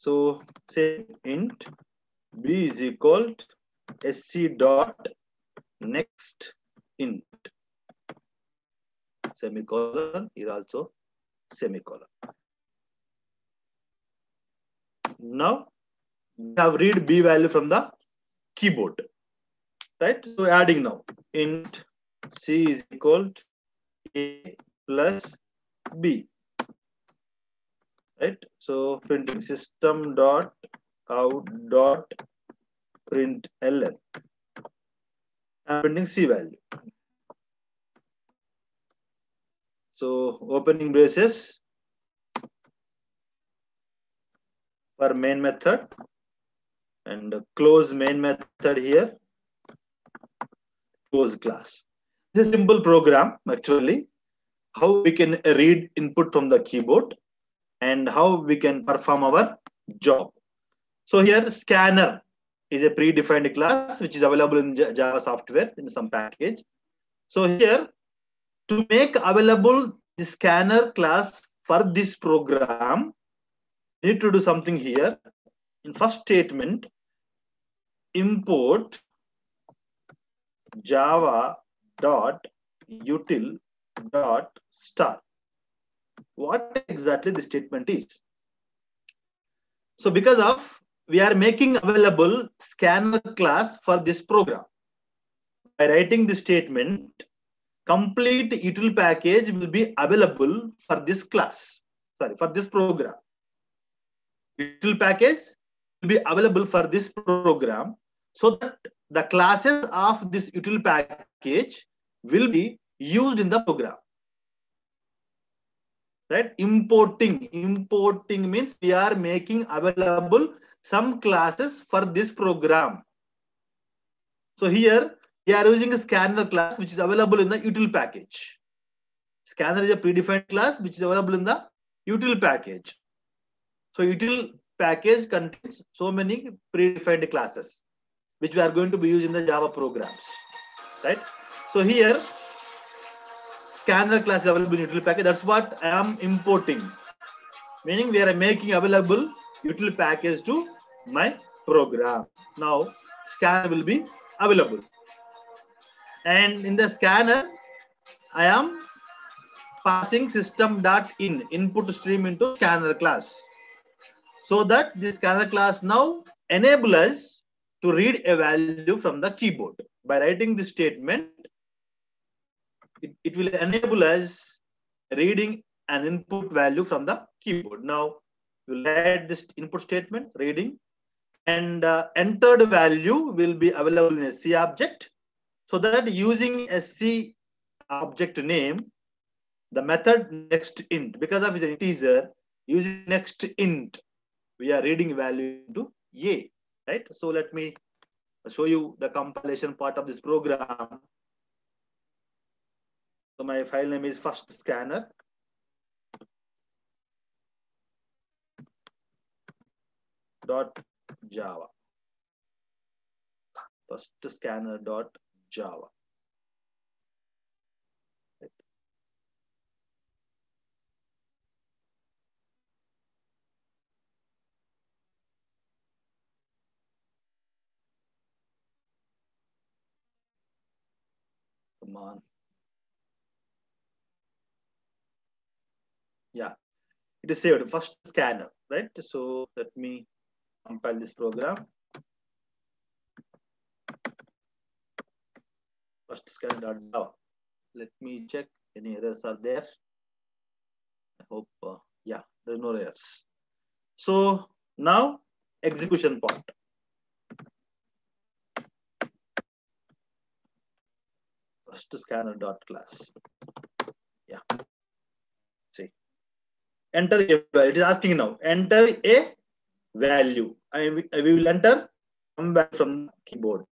So say int b is equal to sc dot next int semicolon, here also semicolon. Now we have read b value from the keyboard, right? So adding now int c is equal to a plus b, right? So printing system dot out dot print ln. I'm printing c value. So opening braces for main method and close main method here, close class. This is a simple program actually, how we can read input from the keyboard and how we can perform our job. So here scanner is a predefined class which is available in Java software in some package. So here to make available the scanner class for this program, we need to do something here. In first statement, import java dot util dot star. What exactly the statement is? So because of we are making available scanner class for this program, by writing the statement, complete util package will be available for this class. Sorry, for this program. Util package will be available for this program, so that the classes of this util package will be used in the program. Right? Importing means we are making available some classes for this program. So here we are using a scanner class which is available in the util package. Scanner is a predefined class which is available in the util package. So util package contains so many predefined classes which we are going to be using in the Java programs, right? So here scanner class is available in util package. That's what I am importing, meaning we are making available util package to my program. Now scanner will be available, and in the scanner I am passing system.in input stream into scanner class, so that this scanner class now enable us to read a value from the keyboard. By writing this statement, it will enable us reading an input value from the keyboard. Now we'll add this input statement reading, and entered value will be available in a C object, so that using a C object name, the method next int, because of its integer, using next int, we are reading value to A, right? So let me show you the compilation part of this program. So my file name is first scanner. .java. First scanner .java. Right. Come on. Yeah, it is saved. First scanner, right? So let me compile this program. First scanner.java. Let me check any errors are there. I hope, yeah, there are no errors. So now execution part. First scanner dot class. Yeah. See. Enter a value. It is asking now. Enter a value. We will enter come back from the keyboard.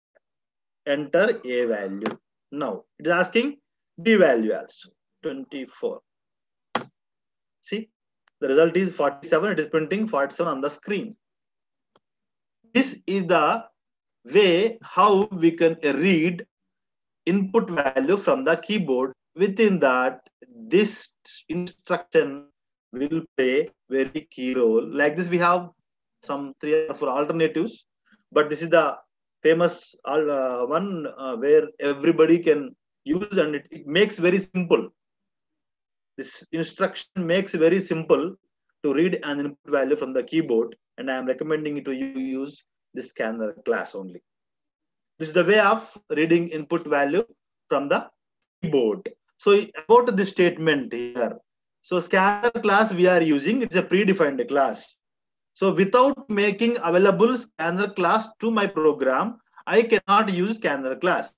Enter a value. Now it is asking B value also 24. See, the result is 47. It is printing 47 on the screen. This is the way how we can read input value from the keyboard. Within that, this instruction will play very key role. Like this, we have some 3 or 4 alternatives, but this is the famous one where everybody can use, and it makes very simple. This instruction makes very simple to read an input value from the keyboard, and I am recommending you to use this scanner class only. This is the way of reading input value from the keyboard. So about this statement here, so scanner class we are using, it's a predefined class. So without making available scanner class to my program, I cannot use scanner class.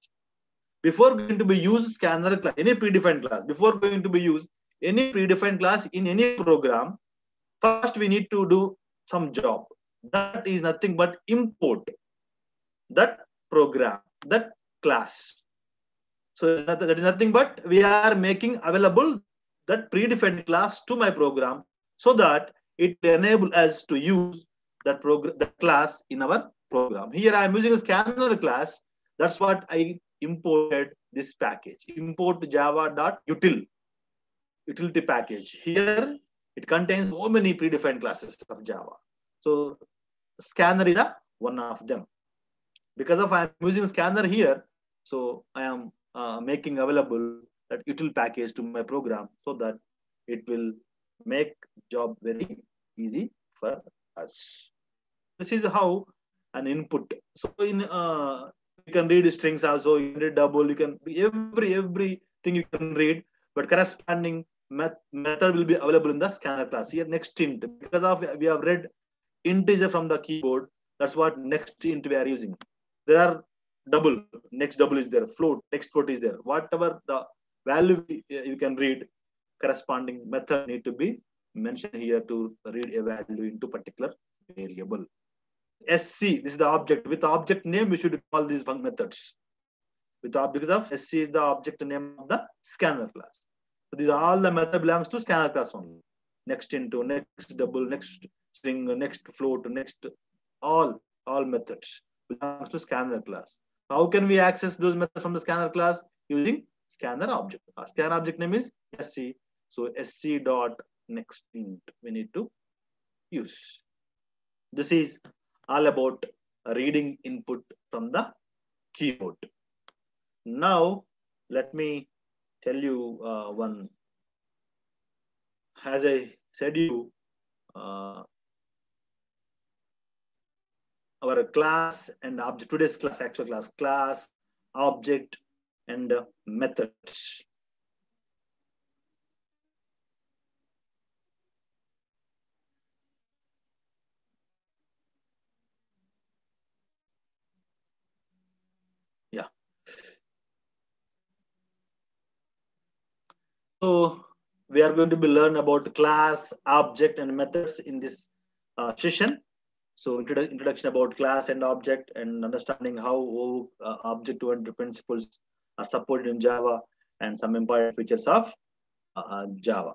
Before going to be used scanner class, any predefined class, before going to be used any predefined class in any program, first we need to do some job. That is nothing but import that program, that class. So that is nothing but we are making available that predefined class to my program so that it enable us to use that program, that class in our program. Here I am using a scanner class. That's what I imported this package. Import java.util utility package. Here it contains so many predefined classes of Java. So scanner is one of them. Because of I am using scanner here, so I am making available that util package to my program so that it will make job very easy for us. This is how an input. So in you can read strings also, you can read double, you can everything you can read, but corresponding method will be available in the scanner class. Here next int, because of we have read integer from the keyboard, that's what next int we are using. There are double, next double is there, float, next float is there. Whatever the value you can read, corresponding method need to be mentioned here to read a value into particular variable. SC, this is the object. With object name, we should call these methods. Because of SC is the object name of the scanner class. So these are all the method belongs to scanner class only. Next into, next double, next string, next float, next all methods belongs to scanner class. How can we access those methods from the scanner class? Using scanner object. Our scanner object name is SC. So SC dot next int we need to use. This is all about reading input from the keyboard. Now let me tell you one. As I said you, our class and object, today's class, actual class, object, and methods. Yeah. So we are going to be learn about class, object, and methods in this session. So introduction about class and object, and understanding how object-oriented principles are supported in Java, and some important features of Java.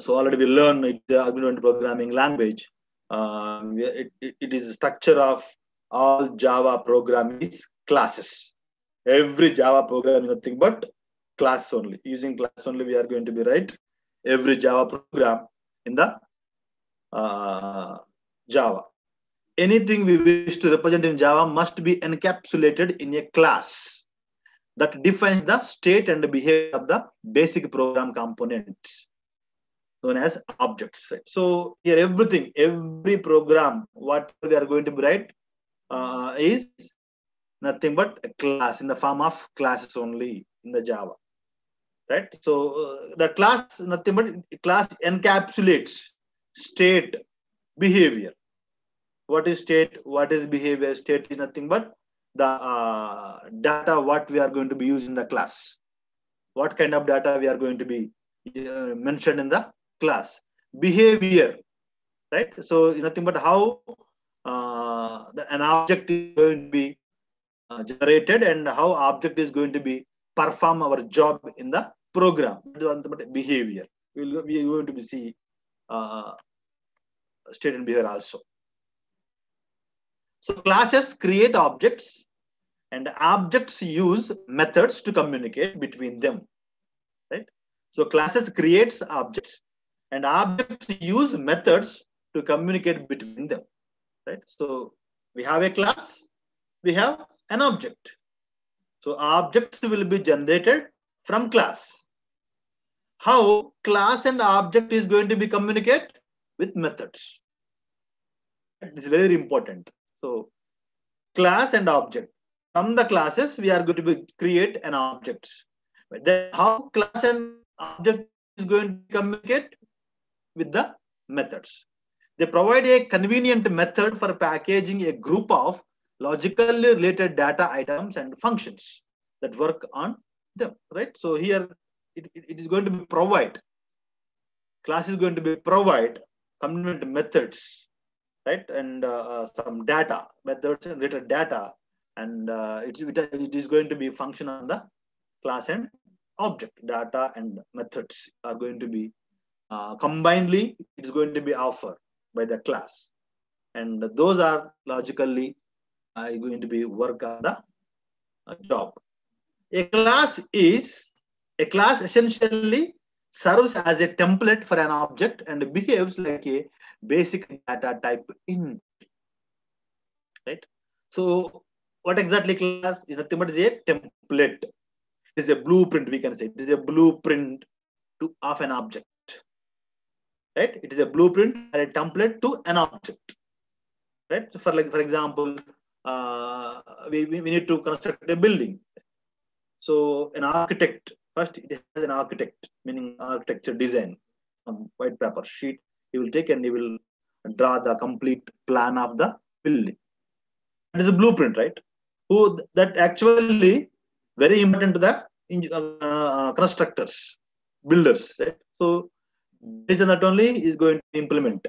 So already we learned the object-oriented programming language. It is a structure of all Java program is classes. Every Java program is nothing but class only. Using class only, we are going to be write every Java program in the Java. Anything we wish to represent in Java must be encapsulated in a class that defines the state and behavior of the basic program components known as objects. Right? So here every program, what we are going to be write is nothing but a class in the form of classes only in the Java. Right? So the class, nothing but class encapsulates state, behavior. What is state? What is behavior? State is nothing but the data what we are going to be using in the class. What kind of data we are going to be mentioned in the class. Behavior, right? So nothing but how an object is going to be generated and how object is going to be perform our job in the program. Behavior. We are going to be see state and behavior also. So classes create objects and objects use methods to communicate between them. Right? So classes creates objects and objects use methods to communicate between them, right? So we have a class, we have an object. So objects will be generated from class. How class and object is going to be communicate with methods. It is very important. So class and object. From the classes, we are going to create an object. Then how class and object is going to communicate with the methods. They provide a convenient method for packaging a group of logically related data items and functions that work on them, right? So here it is going to be provide. Class is going to be provide convenient methods, right? And some data, methods and related data. And it is going to be function on the class and object. Data and methods are going to be combinedly, it is going to be offered by the class, and those are logically going to be work on the job. A class essentially serves as a template for an object and behaves like a basic data type in, right? So what exactly class is? Nothing but is a template. It is a blueprint, we can say. It is a blueprint of an object. Right? It is a blueprint or a template to an object. Right? So for example, we need to construct a building. So an architect, first it has an architect, meaning architecture design, white paper sheet. He will take and he will draw the complete plan of the building. That is a blueprint, right? That actually very important to the constructors, builders, right? So based on that only is going to implement.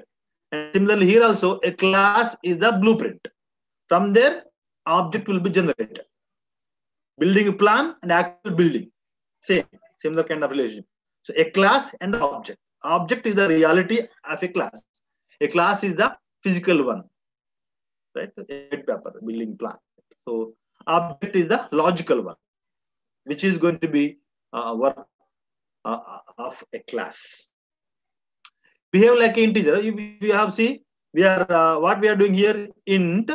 And similarly here also a class is the blueprint. From there object will be generated. Building a plan and actual building. Similar kind of relationship. So a class and object. Object is the reality of a class. A class is the physical one. Right? A paper, building plan. So object is the logical one, which is going to be work of a class. Behave like an integer. If you have see, we are what we are doing here, int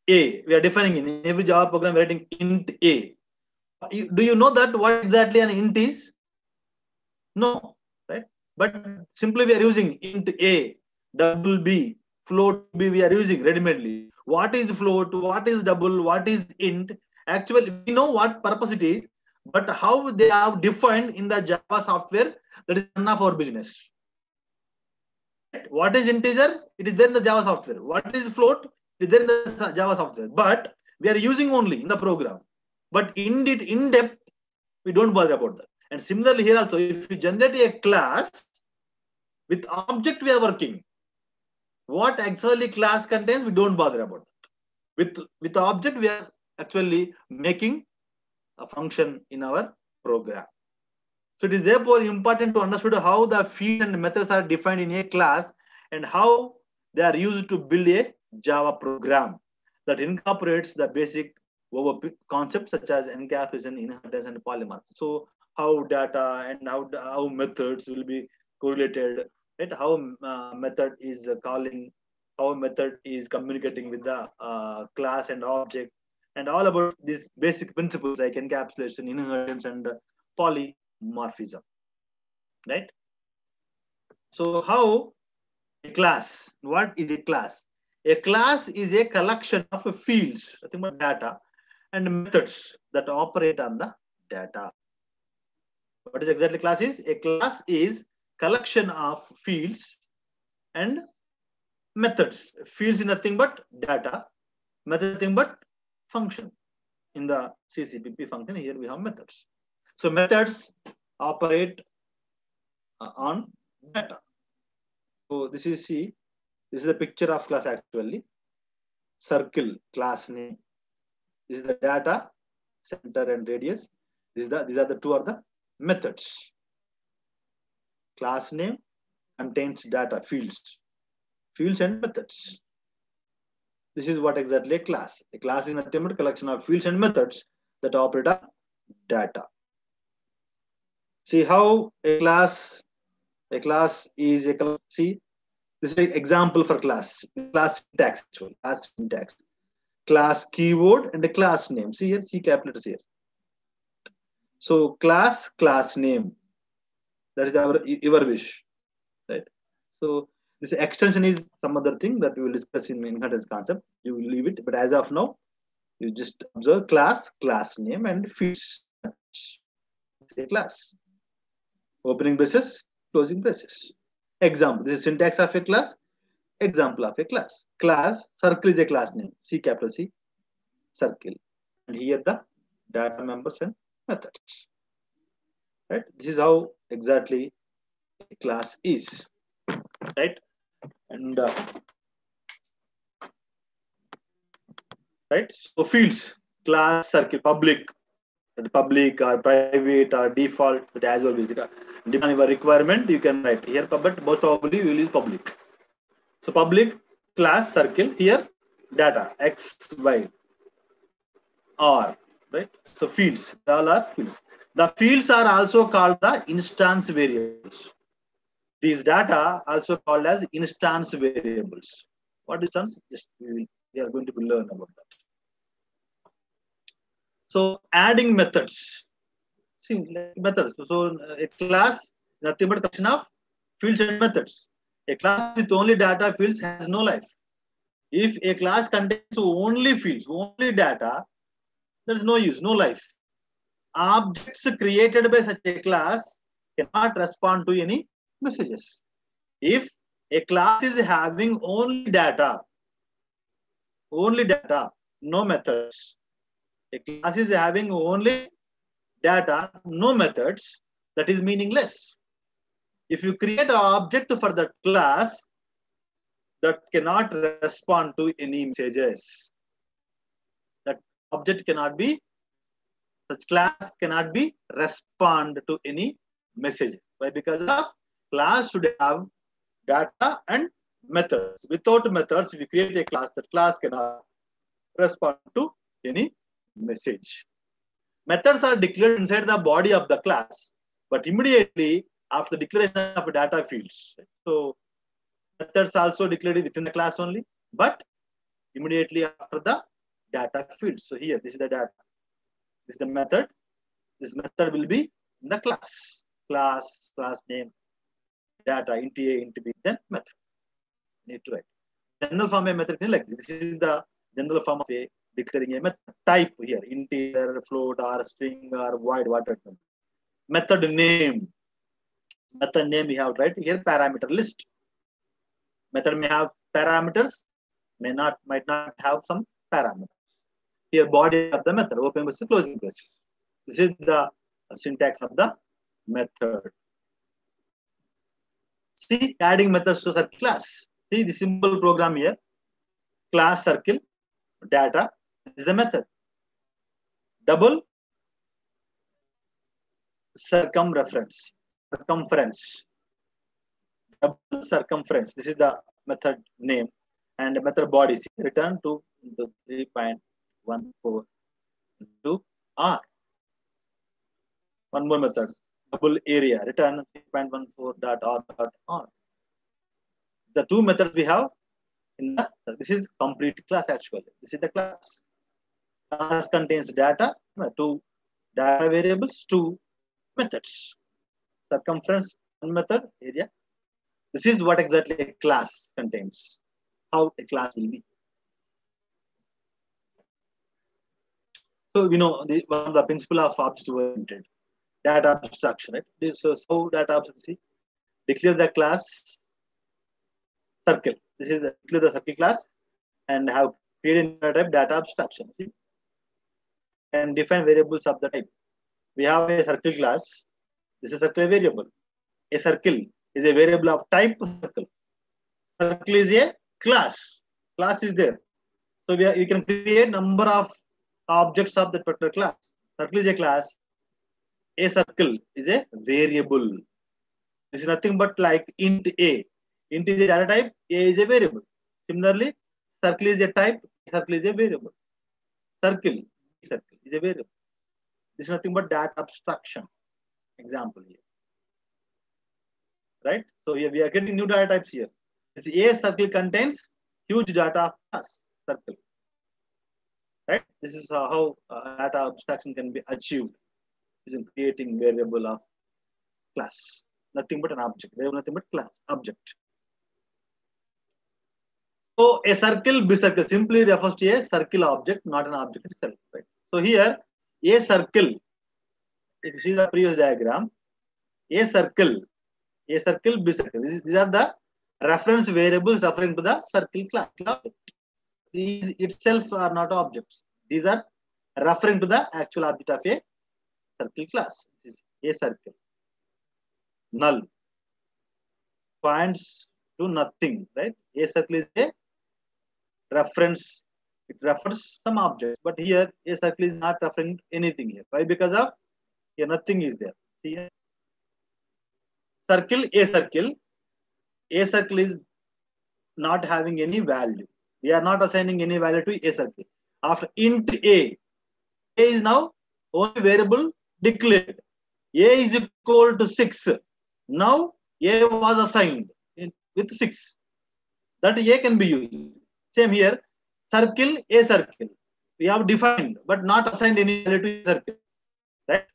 a. We are defining in every Java program. We are writing int a. Do you know that what exactly an int is? No, right? But simply we are using int a, double b, float b. We are using ready-madely. What is float? What is double? What is int? Actually, we know what purpose it is. But how they have defined in the Java software, that is none of our business. What is integer? It is there in the Java software. What is float? It is there in the Java software. But we are using only in the program. But in depth, we don't bother about that. And similarly here also, if you generate a class with object, we are working. What actually class contains, we don't bother about that. With object, we are actually making a function in our program. So it is therefore important to understand how the field and methods are defined in a class and how they are used to build a Java program that incorporates the basic concepts such as encapsulation, inheritance, and polymorph. So how data and how methods will be correlated, right? How method is calling, how method is communicating with the class and object, and all about these basic principles like encapsulation, inheritance, and polymorphism, right? So how a class, what is a class? A class is a collection of fields, nothing but data, and methods that operate on the data. What is exactly class is? A class is collection of fields and methods. Fields is nothing but data, method nothing but function. In the CCPP function, here we have methods. So methods operate on data. So this is the picture of class actually. Circle, class name. This is the data, center and radius. These are the two are the methods. Class name contains data, fields and methods. This is what exactly a class. A class is nothing but collection of fields and methods that operate on data. See how a class A class is a class. See, this is an example for class. Class syntax, actually. Class syntax. Class keyword and a class name. See here, C capital letters here. So class name. That is your wish, right? So this extension is some other thing that we will discuss in inheritance concept. You will leave it, but as of now, you just observe class name, and fields. Say class. Opening braces, closing braces. Example. This is syntax of a class. Example of a class. Class circle is a class name. C capital C circle. And here the data members and methods. Right. This is how exactly a class is. Right. And right. So fields, class, circle, public or private or default, that as always depending on your requirement you can write here, but most probably you will use public. So public class circle, here data x, y, r, right? So fields, all are fields. The fields are also called the instance variables. These data also called as instance variables. What instance? Just we are going to learn about that. So adding methods. See, methods. So a class, nothing but a collection of fields and methods. A class with only data fields has no life. If a class contains only fields, only data, there is no use, no life. Objects created by such a class cannot respond to any messages. If a class is having only data, no methods. A class is having only data, no methods, that is meaningless. If you create an object for that class that cannot respond to any messages, that object cannot be, such class cannot be respond to any message. Why? Because of class should have data and methods. Without methods, if you create a class, that class cannot respond to any message. Methods are declared inside the body of the class, but immediately after the declaration of data fields. So methods also declared within the class only, but immediately after the data fields. So here, this is the data. This is the method. This method will be in the class. Class name, data, int A, int B, then method. Need to write. General form of method is like this. This is the general form of a declaring a method. Type here, integer, float, or string, or void, whatever. Method name. Method name we have right here, parameter list. Method may have parameters, might not have some parameters. Here, body of the method, open braces, closing braces. This is the syntax of the method. See, adding methods to circle class. See the simple program here. Class circle, data. This is the method. Double circumference. Double circumference. This is the method name and the method body. See, return to 3.14 to R. One more method. Double area. Return 3.14.r.r. The two methods we have in the, this is complete class actually. This is the class. Class contains data, two data variables, two methods. Circumference, one method, area. This is what exactly a class contains. How a class will be. So one of the principle of object-oriented data abstraction, right? This is so data abstraction. Declare the class circle. This is declare the circle class and have created a type data abstraction. See? And define variables of the type. We have a circle class. This is a circle variable. A circle is a variable of type circle. Circle is a class. Class is there. So you can create number of objects of that particular class. Circle is a class. A circle is a variable. This is nothing but like int A. Int is a data type. A is a variable. Similarly, circle is a type. Circle is a variable. Circle is a variable. This is nothing but data abstraction. Example here. right? So here we are getting new data types here. This A circle contains huge data of class circle, right? This is how data abstraction can be achieved using creating variable of class, nothing but an object, variable nothing but class object. So a circle, B circle simply refers to a circle object, not an object itself, right? So here a circle, if you see the previous diagram, a circle, B circle. These are the reference variables referring to the circle class. These itself are not objects. These are referring to the actual object of a circle class. This is a circle. Null points to nothing, right? A circle is a reference. It refers some objects, but here a circle is not referring to anything here. Why? Because of here nothing is there. See here. Circle, A circle is not having any value. We are not assigning any value to a circle. After int A is now only variable declared. A is equal to 6. Now A was assigned with 6. That A can be used. Same here, circle, A circle. We have defined but not assigned any value to a circle. Right?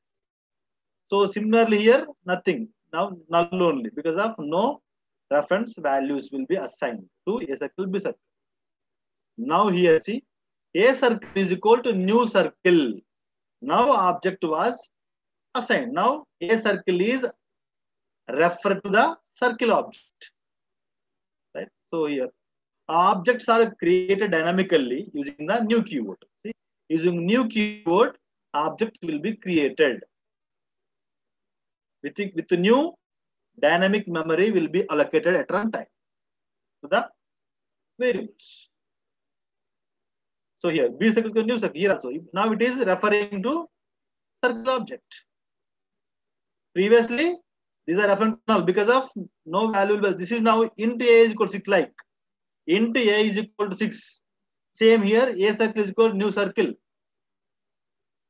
So similarly here, nothing. Now null only because of no reference values will be assigned to a circle, B circle. Now here see, a circle is equal to new circle. Now object was assigned. Now a circle is referred to the circle object. Right? So here objects are created dynamically using the new keyword. See, using new keyword, object will be created. With the new dynamic memory will be allocated at runtime to the variables. So here B circle is new circle here also. Now it is referring to circle object. Previously these are referring to null because of no value. This is now int A is equal to 6, like int A is equal to 6. Same here, A circle is equal to new circle.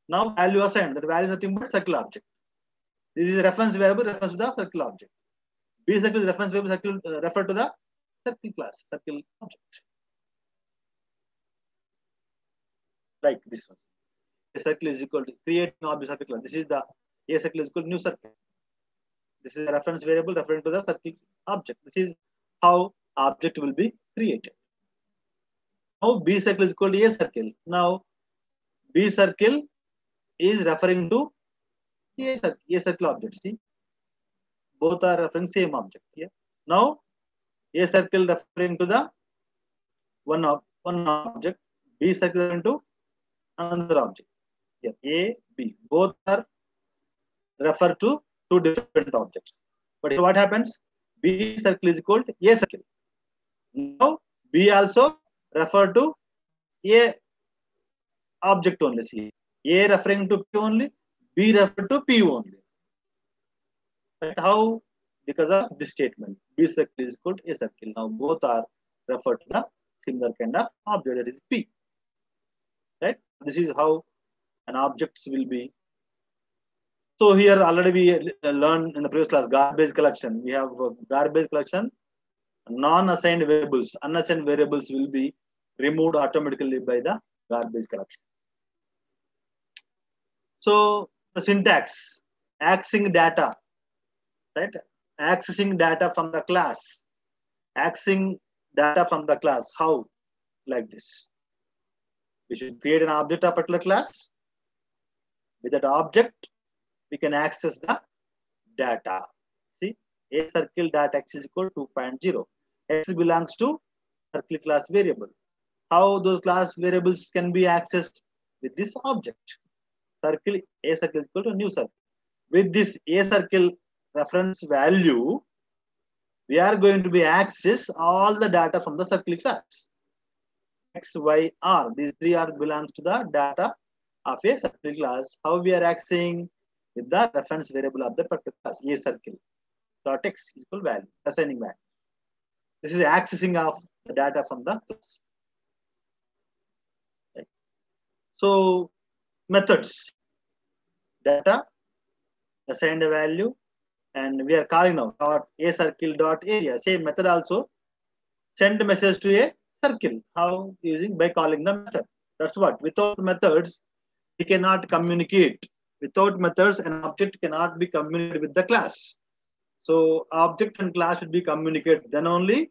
Now value assigned. That value is nothing but circle object. This is a reference variable refers to the circle object. B circle is reference variable circle refer to the circle class, circle object. Like this one. A circle is equal to creating object of a class. This is the A circle is equal to new circle. This is a reference variable referring to the circle object. This is how object will be created. Now B circle is equal to A circle. Now B circle is referring to A circle object. See, both are referring same object here. Now A circle referring to the one object, B circle referring to another object. Here A, B, both are refer to two different objects. But here what happens? B circle is equal to A circle. Now B also refer to A object only. See, A referring to P only, B refer to P only. Right? How? Because of this statement, B circle is equal to A circle. Now both are referred to the similar kind of object, that is P. Right? This is how an objects will be. So here already we learned in the previous class garbage collection. We have garbage collection. Non-assigned variables, unassigned variables will be removed automatically by the garbage collection. So the syntax, accessing data, right? Accessing data from the class. Accessing data from the class. How? Like this. We should create an object of a particular class. With that object, we can access the data. See, A circle data x is equal to 2.0. X belongs to circle class variable. How those class variables can be accessed? With this object. Circle A circle is equal to new circle. With this A circle reference value, we are going to be access all the data from the circle class. X, Y, R. These three are belongs to the data of a circle class. How we are accessing? With the reference variable of the particular class, A circle. Dot X is equal value, assigning value. This is accessing of the data from the class. Right. So methods. Data, assigned a value, and we are calling now dot a circle dot area. Same method also send message to a circle. How? Using by calling the method. That's what. Without methods, we cannot communicate. Without methods, an object cannot be communicated with the class. So object and class should be communicated. Then only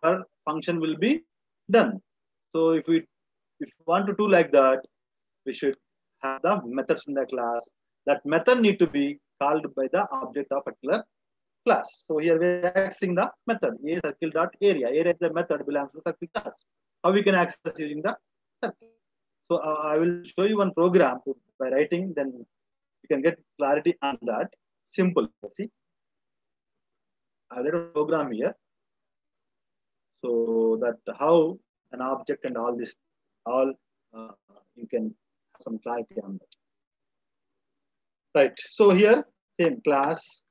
our function will be done. So if we want to do like that, we should have the methods in the class. That method need to be called by the object of particular class. So here we are accessing the method a circle dot area. Area is the method belongs to circle class. How we can access using the circle? So I will show you one program by writing. Then you can get clarity on that. Simple. See, I write a program here, so that how an object and all this, all you can have some clarity on that. Right. So here, same class.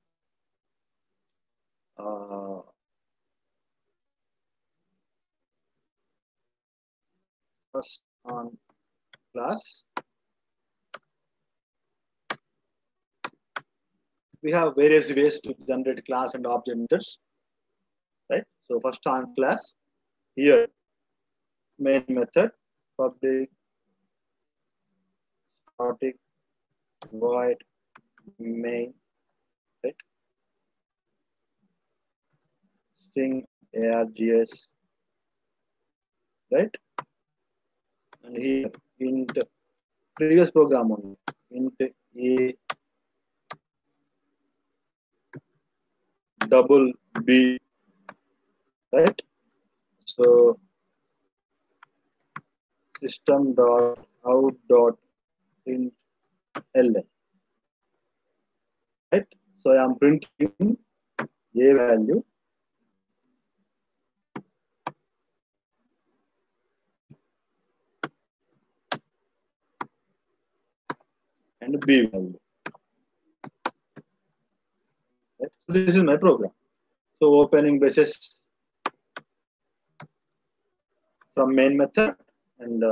First on class. We have various ways to generate class and object methods, right? So first on class, here main method, public static void main, right? String args, right? And here int previous program only, int a double b, right? So system dot out dot print ln, right? So I am printing a value and b value, right? So this is my program. So opening braces from main method and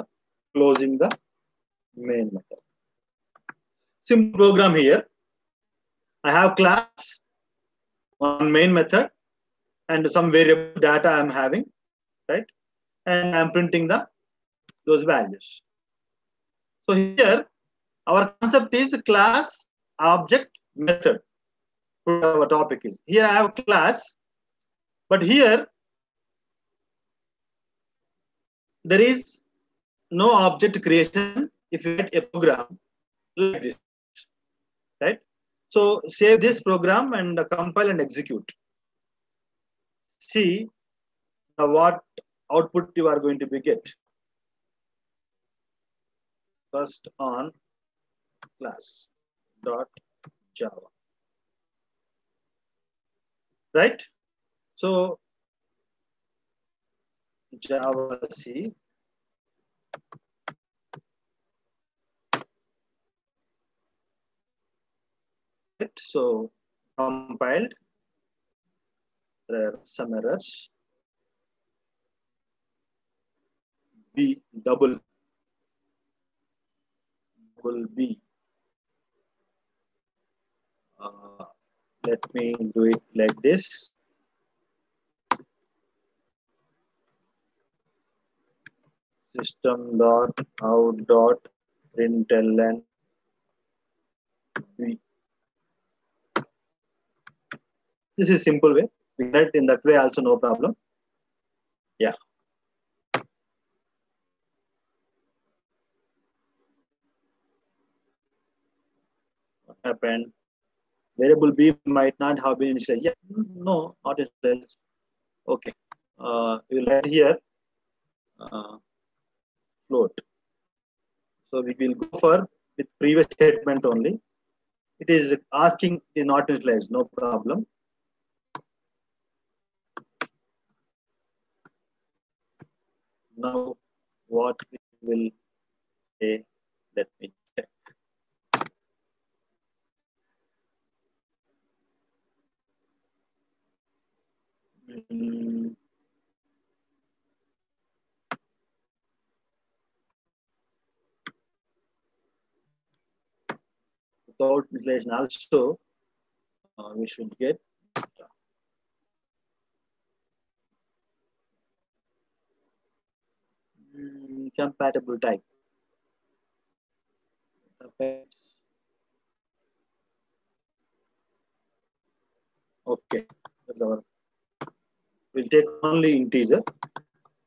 closing the main method. Simple program here. I have class, one main method, and some variable data I'm having, right? And I'm printing those values. So here, our concept is class, object, method. Our topic is here. I have class, but here there is no object creation if you write a program like this, right? So save this program and compile and execute. See what output you are going to be get. First on class dot Java, right? So Java C, right? So compiled, there are some errors. B double B. Let me do it like this. System dot out dot println B. This is simple way. We get it in that way also, no problem. Yeah. What happened? Variable B might not have been initialized. Yeah, no, not initialized. Okay. We'll write here float. So we will go for with previous statement only. It is asking is not initialized, no problem. Now what it will say, let me check. Without initialization also, We should get compatible type. Okay, that's our. We'll take only integer.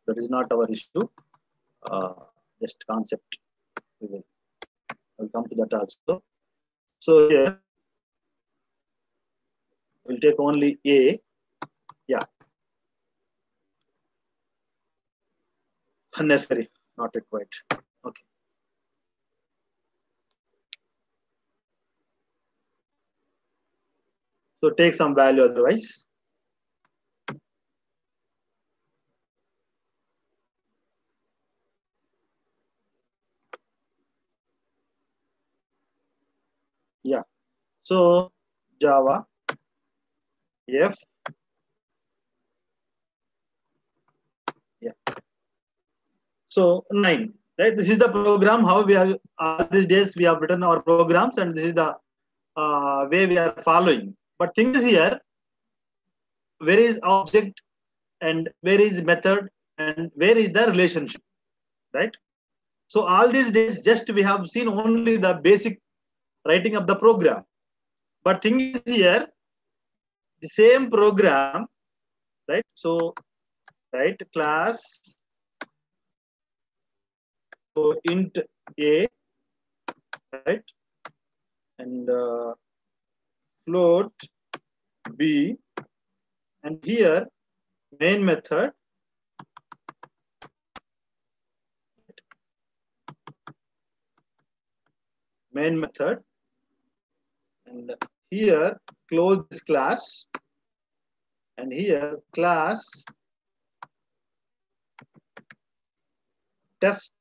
That is not our issue. Just concept. We'll come to that also. So here we'll take only a. Yeah. Unnecessary, not required. Okay. So take some value otherwise. Yeah. So Java F. Yeah. So 9. Right. This is the program. How we are these days we have written our programs, and this is the way we are following. But thing is here, where is object and where is method and where is the relationship, right? So all these days, just we have seen only the basic writing of the program. But thing is here, the same program, right? So right class, so int a, right, and float b, and here main method, and here close this class, and here class test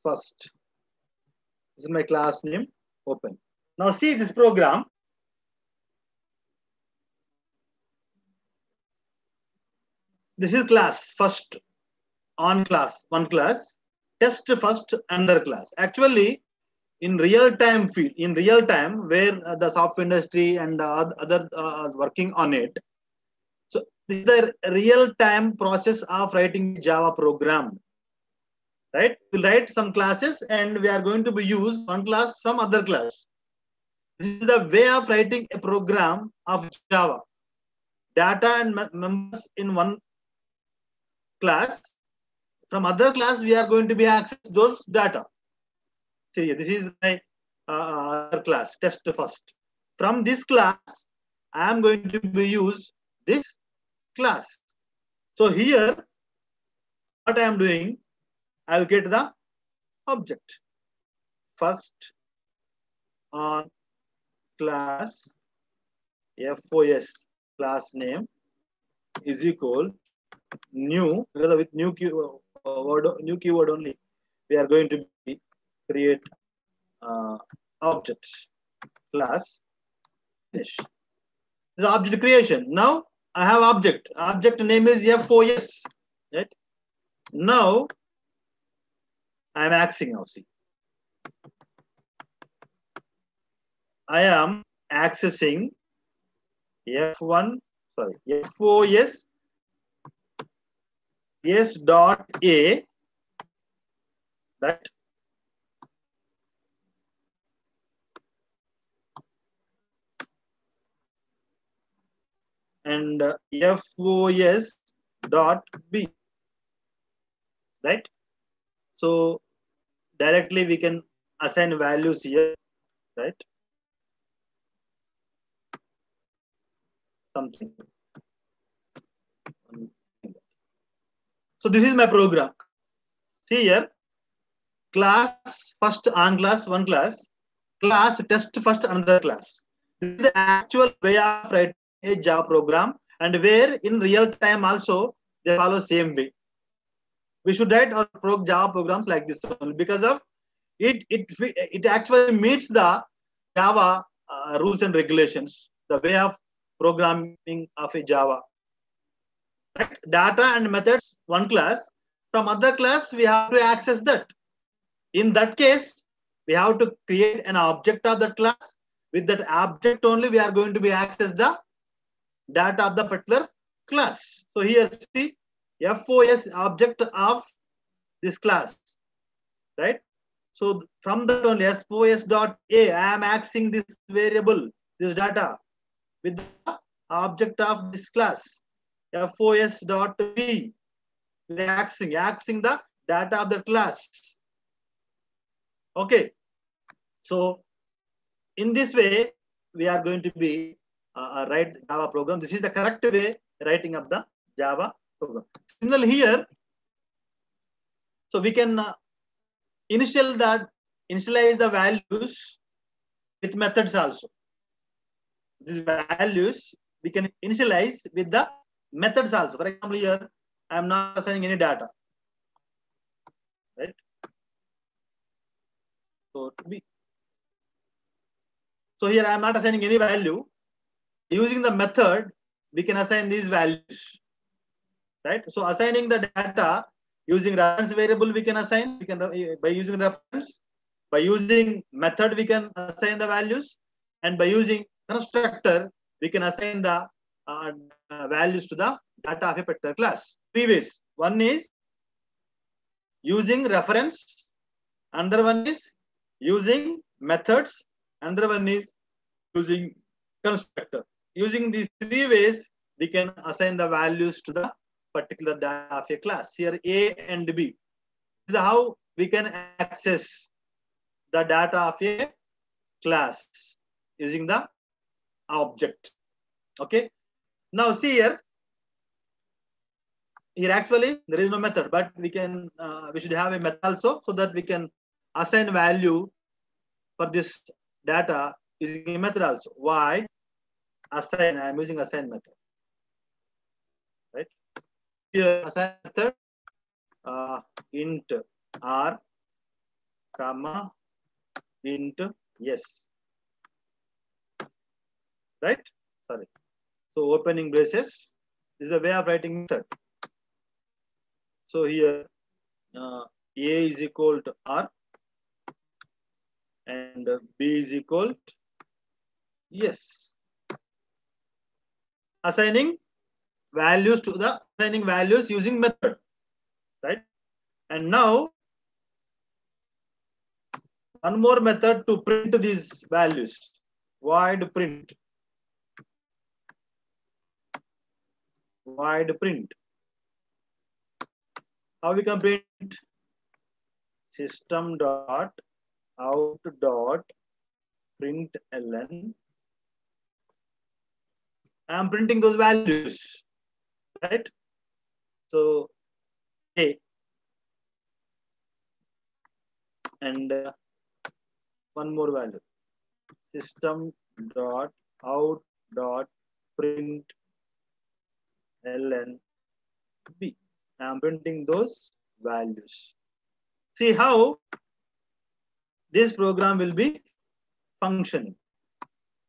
first. This is my class name. Open. Now see this program. This is class first, on class, one class, test first, another class. Actually, in real time field, in real time, where the software industry and other working on it. So this is the real time process of writing Java program. Right? We'll write some classes and we are going to be use one class from other class. This is the way of writing a program of Java. Data and members in one class. From other class, we are going to be access those data. See, this is my other class, test first. From this class, I am going to be use this class. So here, what I am doing, I will get the object. First on class FOS class name is equal new, because with new keyword only, we are going to be create object class finish. This is object creation. Now I have object. Object name is FOS. Right? Now I am accessing now. See, I am accessing FOS s dot a, right? And FOS dot b, right? So directly we can assign values here, right? Something. So this is my program. See here, class first on class, one class test first, another class. This is the actual way of writing a Java program, and where in real time also they follow same way. We should write our Java programs like this only, because of it actually meets the Java rules and regulations, the way of programming of a Java. Right? Data and methods, one class. From other class, we have to access that. In that case, we have to create an object of that class with that object only we are going to be access the data of the particular class. So here see FOS object of this class, right? So from that only FOS.A, I am accessing this variable, this data with the object of this class. FOS.B, we are accessing the data of the class. Okay. So in this way, we are going to be write Java program. This is the correct way writing of the Java program. Similarly here, so we can initialize the values with methods also. These values we can initialize with the methods also. For example, here I am not assigning any data, right? So here I am not assigning any value. Using the method, we can assign these values, right? So assigning the data using reference variable, we can assign. We can by using reference, by using method, we can assign the values, and by using constructor, we can assign the values to the data of a particular class. Three ways. One is using reference. Another one is using methods. Another one is using constructor. Using these three ways, we can assign the values to the particular data of a class. Here A and B. This is how we can access the data of a class using the object. Okay. Now see here. Here actually there is no method, but we can we should have a method also, so that we can assign value for this data using a method also. Why? Assign. I am using assign method. Right. Here assign method int r comma int s. Right. Sorry. So opening braces. This is a way of writing method. So here A is equal to R and B is equal to yes. Assigning values using method, right? And now one more method to print these values. Void print. Void print. How we can print? System dot out dot println. I am printing those values, right? So A and one more value. System dot out dot println B. I am printing those values. See how this program will be functioning.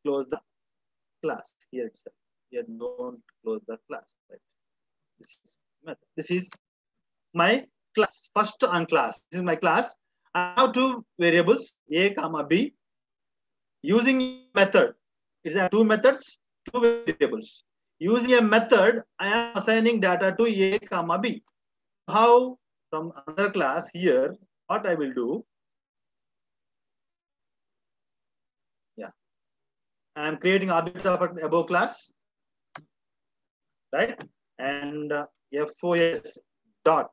Close the class here itself. Here don't close the class. Right? This is my class. First on class. This is my class. I have two variables A comma B. Using method, it's two methods, two variables. Using a method, I am assigning data to A comma B. How? From another class here, what I will do? Yeah, I am creating object of above class, right? And FOS dot.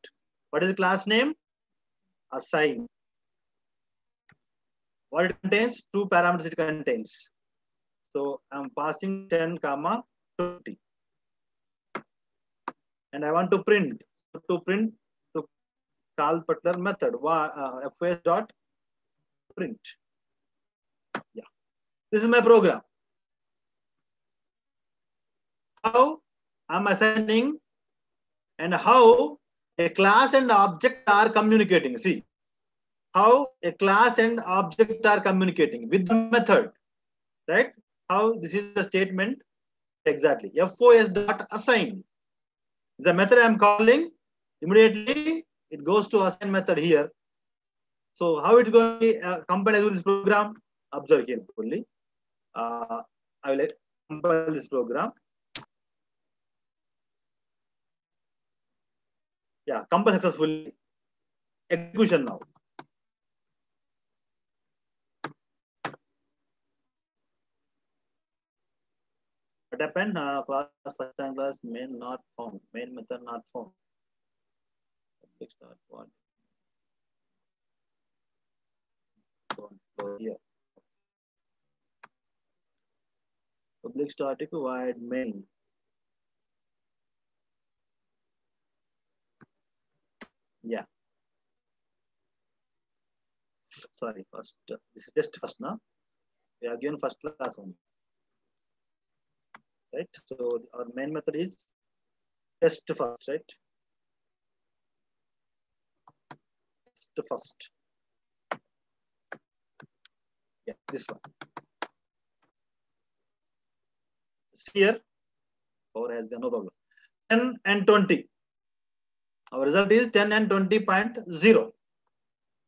What is the class name? Assign. What it contains? Two parameters it contains. So I'm passing 10 comma 20. And I want to print. To call particular method. FOS dot print. Yeah. This is my program. How I'm assigning and how a class and object are communicating. See how a class and object are communicating with the method, right? How this is the statement exactly. FOS dot assign. The method I'm calling, immediately it goes to assign method here. So how it's going to be compiled with this program? Observe here fully. I will compile this program. Yeah, compile successfully. Execution now. What happened? Class first time class main not found. Main method not found. Public start one. Here. Public static void main. Yeah. Sorry, first. This is just first now. We are given first class only. Right? So our main method is test first, right? Test first. Yeah, this one. Here, power has gone, no problem. 10 and 20. Our result is 10 and 20.0.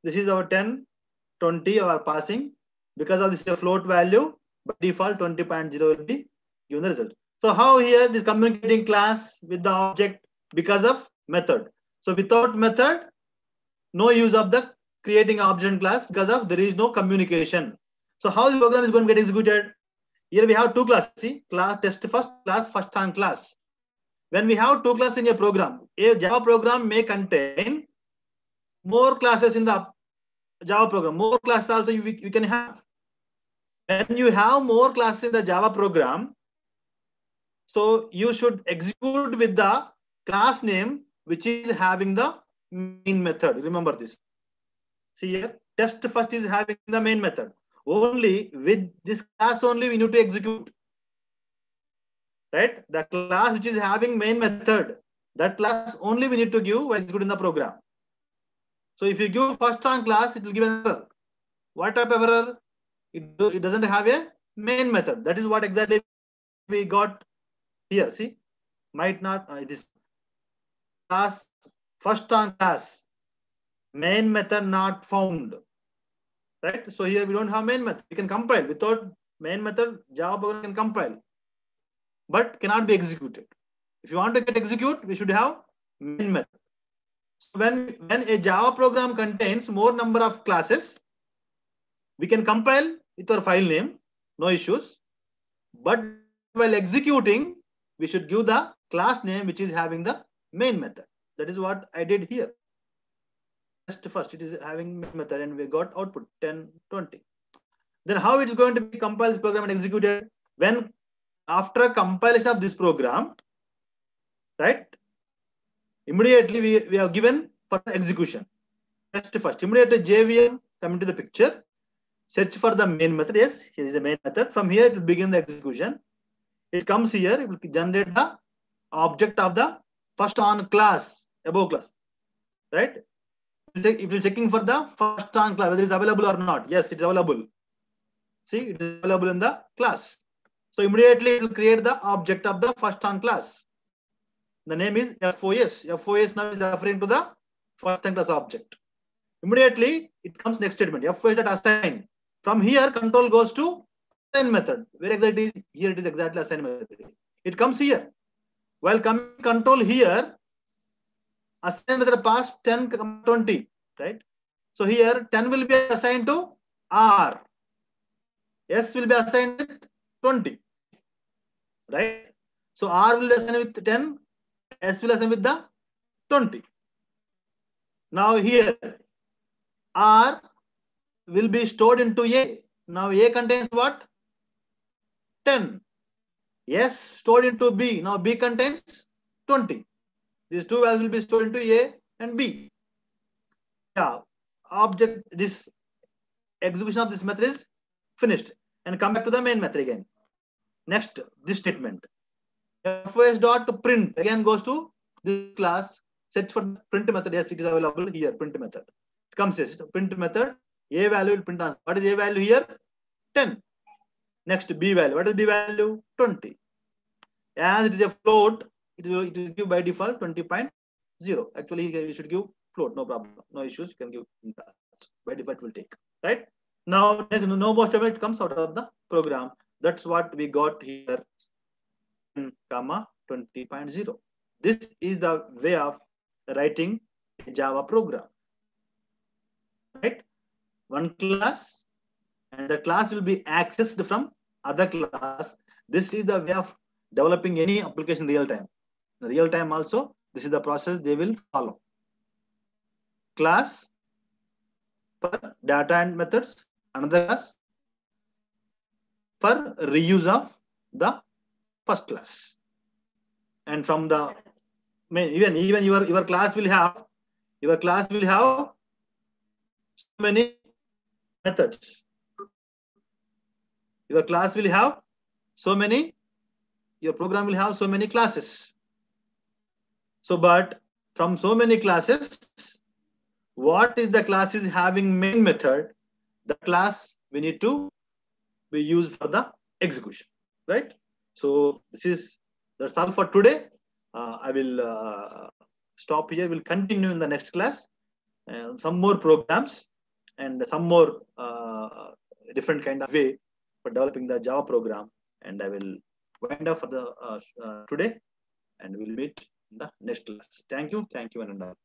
This is our 10, 20, our passing. Because of this float value, by default 20.0 will be given the result. So how here it is communicating class with the object because of method. So without method, no use of the creating object class because of there is no communication. So how the program is going to get executed? Here we have two classes. See, class test first on class. When we have two classes in a program, a Java program may contain more classes in the Java program. More classes also you can have. When you have more classes in the Java program, so you should execute with the class name which is having the main method. Remember this. See here, test first is having the main method. Only with this class only we need to execute. Right? The class which is having main method, that class only we need to give while executing the program. So if you give first on class, it will give an error. What type of error? It doesn't have a main method. That is what exactly we got here. See, might not this class first on class main method not found. Right? So here we don't have main method. We can compile without main method. Java program can compile, but cannot be executed. If you want to get execute, we should have main method. So when a Java program contains more number of classes, we can compile with our file name, no issues. But while executing, we should give the class name which is having the main method. That is what I did here. First, it is having main method and we got output 10, 20. Then how it is going to be compiled this program and executed? When after compilation of this program, right? Immediately we have given for execution. Test first. Immediately JVM come into the picture. Search for the main method. Yes, here is the main method. From here it will begin the execution. It comes here. It will generate the object of the first on class, above class. Right? It will checking for the first on class whether it is available or not. Yes, it's available. See, it is available in the class. So immediately it will create the object of the first on class. The name is FOS. FOS now is referring to the first on class object. Immediately it comes next statement. FOS that assign. From here, control goes to assign method. Where exactly is here? It is exactly assign method. It comes here. While coming control here, assign method pass 10, 20. Right? So here 10 will be assigned to R. S will be assigned with 20. Right? So R will assign with 10. S will assign with the 20. Now here R will be stored into A. Now A contains what? 10. S stored into B. Now B contains 20. These two values will be stored into A and B. Yeah, object, this execution of this method is finished. And come back to the main method again. Next, this statement. FOS.print again goes to this class. Search for print method. Yes, it is available here. Print method. It comes this print method. A value will print on. What is A value here? 10. Next, B value. What is B value? 20. As it is a float, it is give by default 20.0. Actually, you should give float. No problem. No issues. You can give by default will take. Right? Now, no more statement comes out of the program. That's what we got here, 10, 20.0. This is the way of writing a Java program, right? One class, and the class will be accessed from other class. This is the way of developing any application real time. In real time also, this is the process they will follow. Class for data and methods, another class for reuse of the first class. And from the even your class will have so many methods. Your class will have so many, your program will have so many classes. So, but from so many classes, what is the class is having main method, the class we need to be used for the execution, right? So that's all for today. I will stop here. We'll continue in the next class. Some more programs and some more different kind of way for developing the Java program. And I will wind up for the today, and we'll meet in the next class. Thank you, and all.